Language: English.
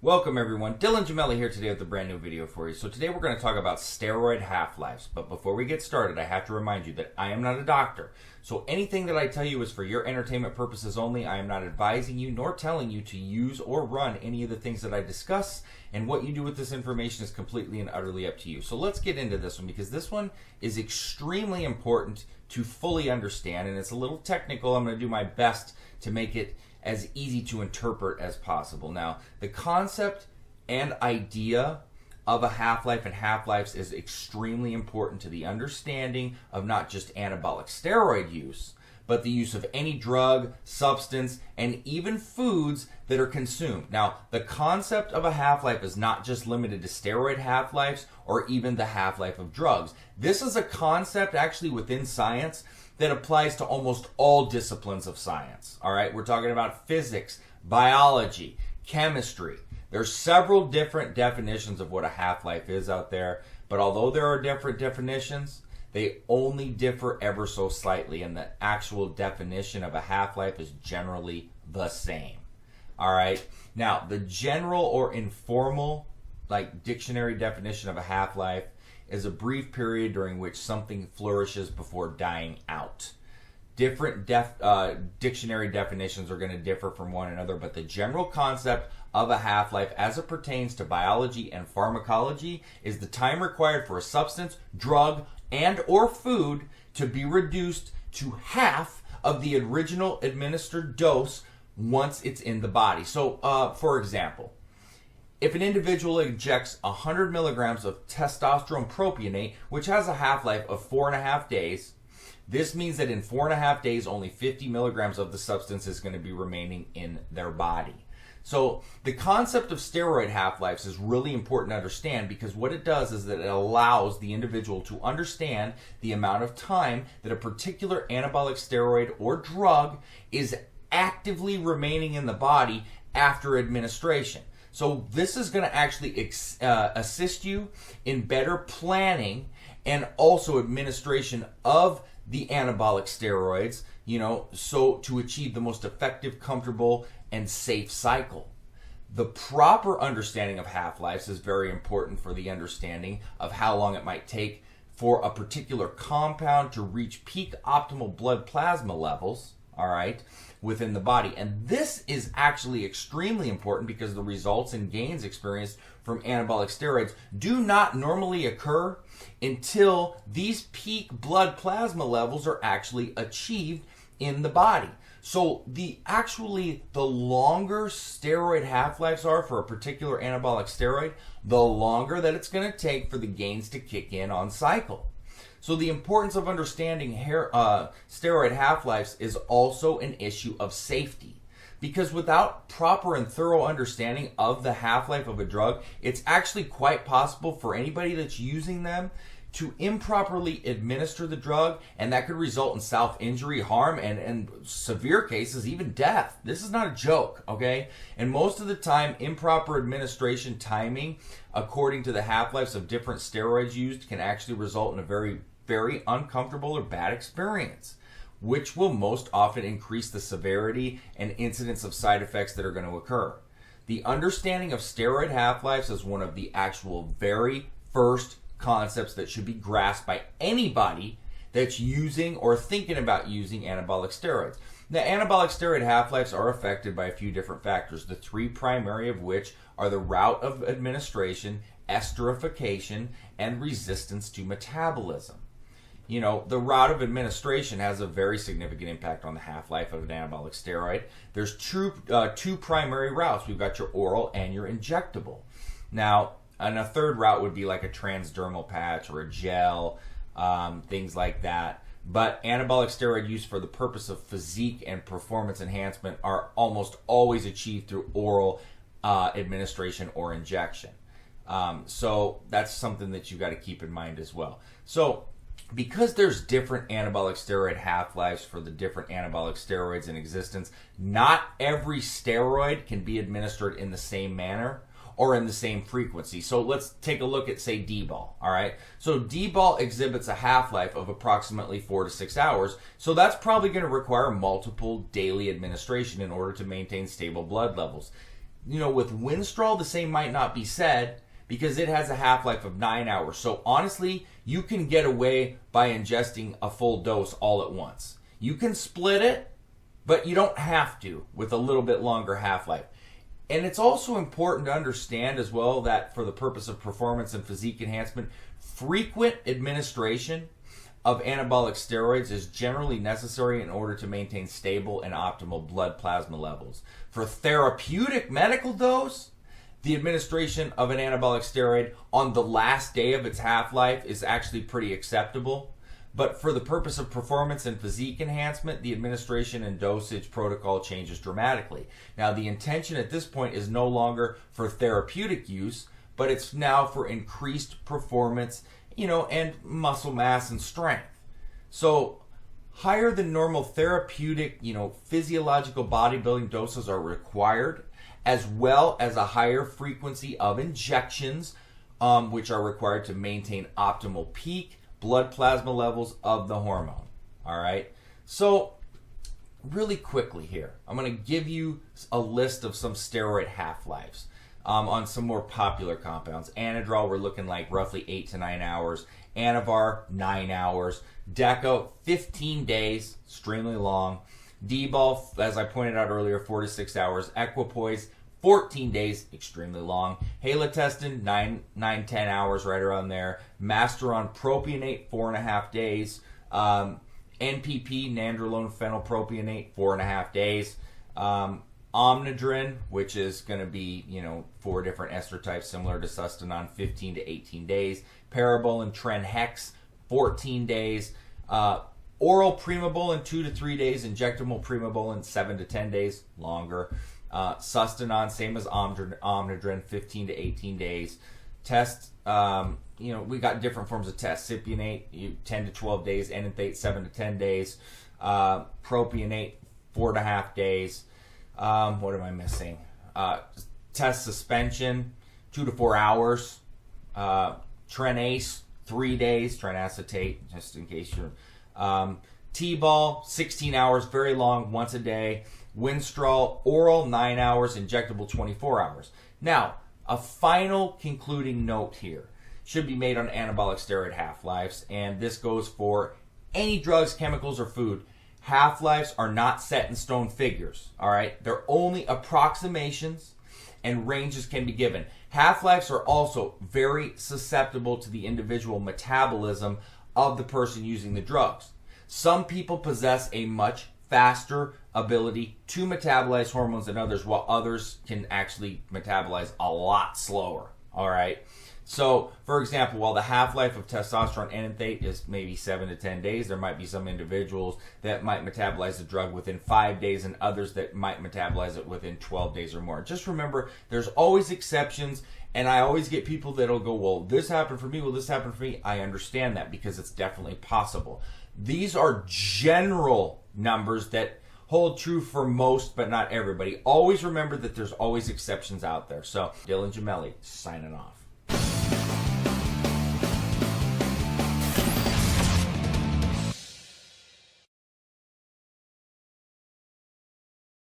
Welcome everyone, Dylan Gemelli here today with a brand new video for you. So today we're going to talk about steroid half-lives, but before we get started I have to remind you that I am not a doctor. So anything that I tell you is for your entertainment purposes only. I am not advising you nor telling you to use or run any of the things that I discuss, and what you do with this information is completely and utterly up to you. So let's get into this one because this one is extremely important to fully understand, and it's a little technical. I'm going to do my best to make it as easy to interpret as possible. Now, the concept and idea of a half-life and half-lives is extremely important to the understanding of not just anabolic steroid use, but the use of any drug, substance, and even foods that are consumed. Now, the concept of a half-life is not just limited to steroid half-lives or even the half-life of drugs. This is a concept actually within science that applies to almost all disciplines of science. All right, we're talking about physics, biology, chemistry. There's several different definitions of what a half-life is out there, but although there are different definitions, they only differ ever so slightly, and the actual definition of a half-life is generally the same. All right, now the general or informal, like dictionary definition of a half-life is a brief period during which something flourishes before dying out. Different dictionary definitions are going to differ from one another, but the general concept of a half-life as it pertains to biology and pharmacology is the time required for a substance, drug, and or food to be reduced to half of the original administered dose once it's in the body. So, for example, if an individual injects 100 milligrams of testosterone propionate, which has a half-life of 4.5 days, this means that in 4.5 days, only 50 milligrams of the substance is going to be remaining in their body. So the concept of steroid half-lives is really important to understand, because what it does is that it allows the individual to understand the amount of time that a particular anabolic steroid or drug is actively remaining in the body after administration. So this is going to actually assist you in better planning and also administration of the anabolic steroids, so to achieve the most effective, comfortable, and safe cycle. The proper understanding of half-lives is very important for the understanding of how long it might take for a particular compound to reach peak optimal blood plasma levels, all right, within the body. And this is actually extremely important because the results and gains experienced from anabolic steroids do not normally occur until these peak blood plasma levels are actually achieved in the body. So the longer steroid half-lives are for a particular anabolic steroid, the longer that it's going to take for the gains to kick in on cycle. So the importance of understanding steroid half-lives is also an issue of safety, because without proper and thorough understanding of the half-life of a drug, it's actually quite possible for anybody that's using them to improperly administer the drug, and that could result in self-injury, harm, and severe cases, even death. This is not a joke, okay? And most of the time, improper administration timing, according to the half-lives of different steroids used, can actually result in a very, very uncomfortable or bad experience, which will most often increase the severity and incidence of side effects that are going to occur. The understanding of steroid half-lives is one of the actual very first concepts that should be grasped by anybody that's using or thinking about using anabolic steroids. Now, anabolic steroid half-lives are affected by a few different factors, the three primary of which are the route of administration, esterification, and resistance to metabolism. The route of administration has a very significant impact on the half-life of an anabolic steroid. There's two primary routes. We've got your oral and your injectable. Now, and a third route would be like a transdermal patch or a gel, things like that. But anabolic steroid use for the purpose of physique and performance enhancement are almost always achieved through oral administration or injection. So that's something that you got to keep in mind as well. So because there's different anabolic steroid half-lives for the different anabolic steroids in existence, not every steroid can be administered in the same manner or in the same frequency. So let's take a look at, say, D-ball, all right? So D-ball exhibits a half-life of approximately 4 to 6 hours, so that's probably going to require multiple daily administration in order to maintain stable blood levels. with Winstrol, the same might not be said because it has a half-life of 9 hours. So honestly, you can get away by ingesting a full dose all at once. You can split it, but you don't have to with a little bit longer half-life. And it's also important to understand as well that for the purpose of performance and physique enhancement, frequent administration of anabolic steroids is generally necessary in order to maintain stable and optimal blood plasma levels. For therapeutic medical dose, the administration of an anabolic steroid on the last day of its half-life is actually pretty acceptable. But for the purpose of performance and physique enhancement, the administration and dosage protocol changes dramatically. Now, the intention at this point is no longer for therapeutic use, but it's now for increased performance, and muscle mass and strength. So, higher than normal therapeutic, physiological bodybuilding doses are required, as well as a higher frequency of injections, which are required to maintain optimal peak blood plasma levels of the hormone. All right. So really quickly here, I'm going to give you a list of some steroid half-lives on some more popular compounds. Anadrol, we're looking like roughly 8 to 9 hours. Anavar, 9 hours. Deca, 15 days, extremely long. D-bol, as I pointed out earlier, 4 to 6 hours. Equipoise, 14 days, extremely long. Halotestin, 9-10 hours, right around there. Masteron propionate, 4.5 days. NPP, nandrolone phenylpropionate, 4.5 days. Omnidrin, which is going to be, 4 different ester types similar to sustanon, 15 to 18 days. Parabolin, Trenhex, 14 days. Oral primobolan, 2 to 3 days. Injectable primobolan, 7 to 10 days, longer. Sustanon, same as Omnidrin, 15 to 18 days. Test, we got different forms of test. Cypionate, 10 to 12 days. Enanthate, 7 to 10 days. Propionate, 4.5 days. What am I missing? Test suspension, 2 to 4 hours. Trenace, 3 days. Trenacetate, just in case you're... T-ball, 16 hours, very long, once a day. Winstrol, oral, 9 hours, injectable, 24 hours. Now, a final concluding note here should be made on anabolic steroid half-lives, and this goes for any drugs, chemicals, or food. Half-lives are not set in stone figures, all right? They're only approximations, and ranges can be given. Half-lives are also very susceptible to the individual metabolism of the person using the drugs. Some people possess a much faster ability to metabolize hormones than others, while others can actually metabolize a lot slower. All right. So, for example, while the half-life of testosterone enanthate is maybe 7 to 10 days, there might be some individuals that might metabolize the drug within 5 days and others that might metabolize it within 12 days or more. Just remember, there's always exceptions, and I always get people that'll go, well, this happened for me, will this happen for me? I understand that because it's definitely possible. These are general numbers that hold true for most, but not everybody. Always remember that there's always exceptions out there. So, Dylan Gemelli, signing off.